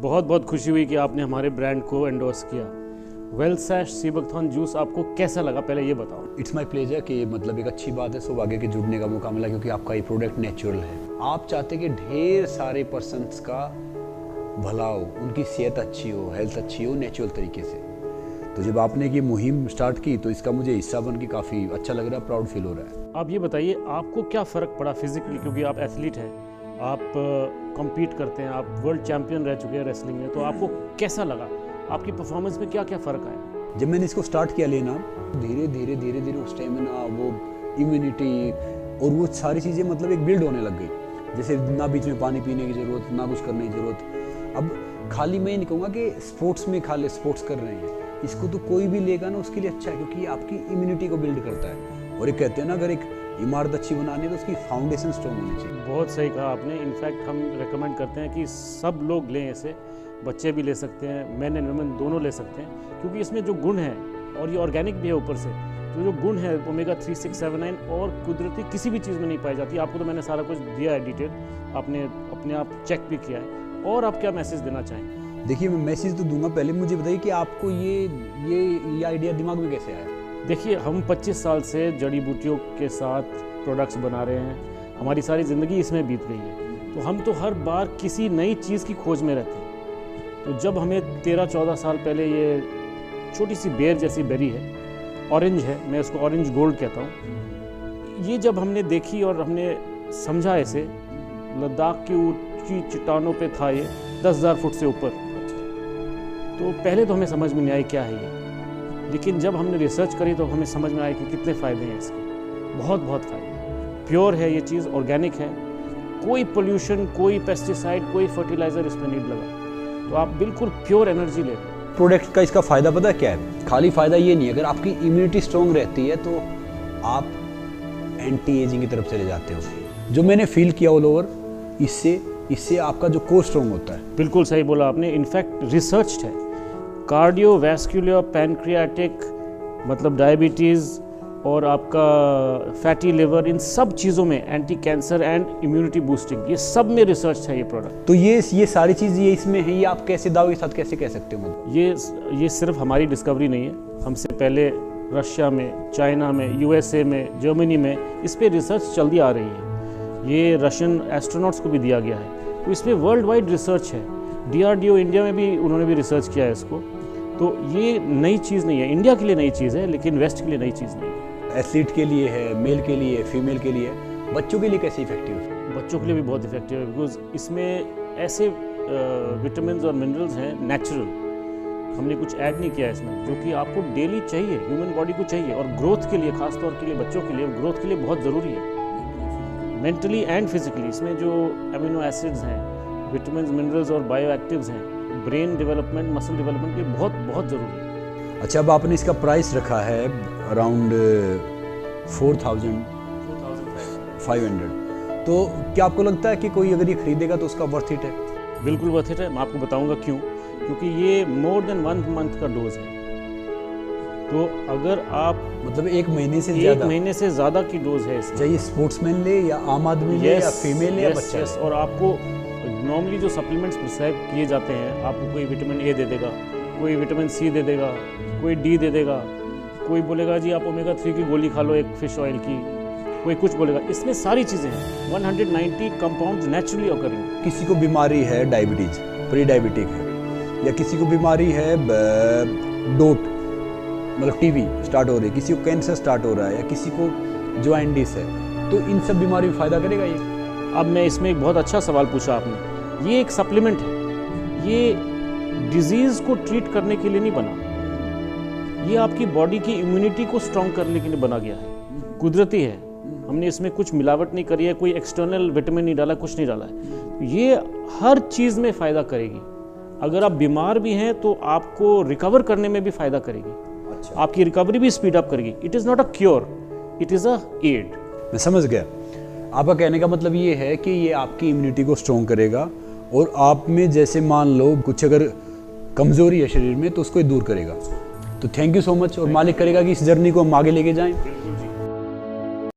बहुत बहुत खुशी हुई कि आपने हमारे ब्रांड को एंडोर्स किया। वेलसैश सी बकथॉर्न जूस आपको कैसा लगा, पहले ये बताओ। इट्स माई प्लेजर कि मतलब एक अच्छी बात है सब आगे के जुड़ने का मौका मिला, क्योंकि आपका ये प्रोडक्ट नेचुरल है। आप चाहते कि ढेर सारे पर्सन्स का भला हो, उनकी सेहत अच्छी हो, हेल्थ अच्छी हो नेचुरल तरीके से। तो जब आपने ये मुहिम स्टार्ट की तो इसका मुझे हिस्सा बन के काफ़ी अच्छा लग रहा है, प्राउड फील हो रहा है। आप ये बताइए आपको क्या फ़र्क पड़ा फिजिकली, क्योंकि आप एथलीट हैं, आप कम्पीट करते हैं, आप वर्ल्ड चैंपियन रह चुके हैं रेसलिंग में, तो आपको कैसा लगा, आपकी परफॉर्मेंस में क्या क्या फ़र्क आया? जब मैंने इसको स्टार्ट किया लेना, धीरे धीरे धीरे धीरे वो स्टेमिना, वो इम्यूनिटी और वो सारी चीज़ें मतलब एक बिल्ड होने लग गई। जैसे ना बीच में पानी पीने की ज़रूरत, ना कुछ करने की ज़रूरत। अब खाली मैं ये नहीं कहूँगा कि स्पोर्ट्स में खाली स्पोर्ट्स कर रहे हैं, इसको तो कोई भी लेगा ना उसके लिए अच्छा है, क्योंकि आपकी इम्यूनिटी को बिल्ड करता है। और ये कहते हैं ना, अगर एक इमारत अच्छी बनानी है तो उसकी फाउंडेशन स्ट्रॉन्ग होनी चाहिए। बहुत सही कहा आपने। इनफैक्ट हम रेकमेंड करते हैं कि सब लोग लें इसे, बच्चे भी ले सकते हैं, मैन एंड वुमेन दोनों ले सकते हैं, क्योंकि इसमें जो गुण है, और ये ऑर्गेनिक भी है ऊपर से, तो जो गुण है ओमेगा 3, 6, 7, 9 और कुदरती किसी भी चीज़ में नहीं पाई जाती। आपको तो मैंने सारा कुछ दिया है डिटेल, आपने अपने आप चेक भी किया है। और आप क्या मैसेज देना चाहेंगे? देखिए, मैं मैसेज तो दूंगा, पहले मुझे बताइए कि आपको ये आइडिया दिमाग में कैसे आया? देखिए, हम 25 साल से जड़ी बूटियों के साथ प्रोडक्ट्स बना रहे हैं, हमारी सारी ज़िंदगी इसमें बीत गई है, तो हम तो हर बार किसी नई चीज़ की खोज में रहते हैं। तो जब हमें 13-14 साल पहले ये छोटी सी बेर जैसी बेरी है, ऑरेंज है, मैं इसको ऑरेंज गोल्ड कहता हूँ, ये जब हमने देखी और हमने समझा, ऐसे लद्दाख की ऊंची चट्टानों पे था ये 10,000 फुट से ऊपर, तो पहले तो हमें समझ में नहीं आई क्या है ये, लेकिन जब हमने रिसर्च करी तो हमें समझ में आया कि कितने फ़ायदे हैं इसके। बहुत बहुत फ़ायदे हैं। प्योर है ये चीज़, ऑर्गेनिक है, कोई पोल्यूशन, कोई पेस्टिसाइड, कोई फर्टिलाइज़र इसमें नहीं लगा, तो आप बिल्कुल प्योर एनर्जी ले रहे हैं। प्रोडक्ट का इसका फ़ायदा पता क्या है? खाली फ़ायदा ये नहीं है, अगर आपकी इम्यूनिटी स्ट्रॉन्ग रहती है तो आप एंटी एजिंग की तरफ चले जाते हो। जो मैंने फील किया ऑल ओवर, इससे आपका जो कोर स्ट्रॉन्ग होता है। बिल्कुल सही बोला आपने। इनफैक्ट रिसर्च्ड है, कार्डियोवैस्कुलर, पैनक्रियाटिक, मतलब डायबिटीज़ और आपका फैटी लिवर, इन सब चीज़ों में anti cancer and immunity boosting, ये सब में रिसर्च है ये प्रोडक्ट। तो ये सारी चीज़ ये इसमें है, ये आप कैसे दावे के साथ कैसे कह सकते हो? ये सिर्फ हमारी डिस्कवरी नहीं है, हमसे पहले रशिया में, चाइना में, यूएसए में, जर्मनी में इस पर रिसर्च चलती आ रही है। ये रशियन एस्ट्रोनॉट्स को भी दिया गया है, तो इसमें वर्ल्ड वाइड रिसर्च है। DRDO इंडिया में भी उन्होंने भी रिसर्च किया है इसको। तो ये नई चीज़ नहीं है, इंडिया के लिए नई चीज़ है, लेकिन वेस्ट के लिए नई चीज़ नहीं है। एथलीट के लिए है, मेल के लिए, फीमेल के लिए, बच्चों के लिए कैसे इफेक्टिव है? बच्चों के लिए भी बहुत इफेक्टिव है, बिकॉज इसमें ऐसे विटामिन और मिनरल्स हैं नेचुरल, हमने कुछ ऐड नहीं किया इसमें, जो कि आपको डेली चाहिए, ह्यूमन बॉडी को चाहिए, और ग्रोथ के लिए, खासतौर के लिए बच्चों के लिए ग्रोथ के लिए बहुत ज़रूरी है, मेंटली एंड फिजिकली। इसमें जो अमीनो एसिड्स हैं, विटामिन, मिनरल्स और बायो एक्टिव्स हैं, ब्रेन डेवलपमेंट, मसल डेवलपमेंट के लिए बहुत बहुत ज़रूरी है। अच्छा, अब आपने इसका प्राइस रखा है अराउंड 4,500, तो क्या आपको लगता है कि कोई अगर ये खरीदेगा तो उसका वर्थ इट है? बिल्कुल वर्थ इट है। मैं आपको बताऊंगा क्यों। क्योंकि ये मोर देन 1 मंथ का डोज है, तो अगर आप मतलब एक महीने से ज़्यादा की डोज है इसकी, चाहे स्पोर्ट्समैन ले या आम आदमी ले या फीमेल ले या बच्चा। और आपको नॉर्मली जो सप्लीमेंट्स प्रिस्क्राइब किए जाते हैं, आपको कोई विटामिन ए दे देगा, कोई विटामिन सी दे देगा, कोई डी दे देगा, कोई बोलेगा जी आप ओमेगा 3 की गोली खा लो, एक फिश ऑयल की, कोई कुछ बोलेगा। इसमें सारी चीज़ें हैं, 190 कंपाउंड्स नेचुरली ऑकरिंग। किसी को बीमारी है डायबिटीज, प्री डायबिटिक है, या किसी को बीमारी है डोट, मतलब टीबी स्टार्ट हो रही है, किसी को कैंसर स्टार्ट हो रहा है, या किसी को जॉइंटिस है, तो इन सब बीमारी में फ़ायदा करेगा ये। अब मैं इसमें एक बहुत अच्छा सवाल पूछा आपने। ये एक सप्लीमेंट है, ये डिजीज़ को ट्रीट करने के लिए नहीं बना, ये आपकी बॉडी की इम्यूनिटी को स्ट्रॉन्ग करने के लिए बना गया है, कुदरती है, हमने इसमें कुछ मिलावट नहीं करी है, कोई एक्सटर्नल विटामिन नहीं डाला, कुछ नहीं डाला है। ये हर चीज़ में फ़ायदा करेगी। अगर आप बीमार भी हैं तो आपको रिकवर करने में भी फ़ायदा करेगी। अच्छा। आपकी रिकवरी भी स्पीड अप करेगी। It is not a cure, it is a aid. मैं समझ गया। आपका कहने का मतलब ये है कि ये आपकी इम्यूनिटी को स्ट्रॉन्ग करेगा, और आप में जैसे मान लो कुछ अगर कमज़ोरी है शरीर में तो उसको दूर करेगा। तो थैंक यू सो मच, और मालिक करेगा कि इस जर्नी को हम आगे लेके जाएं।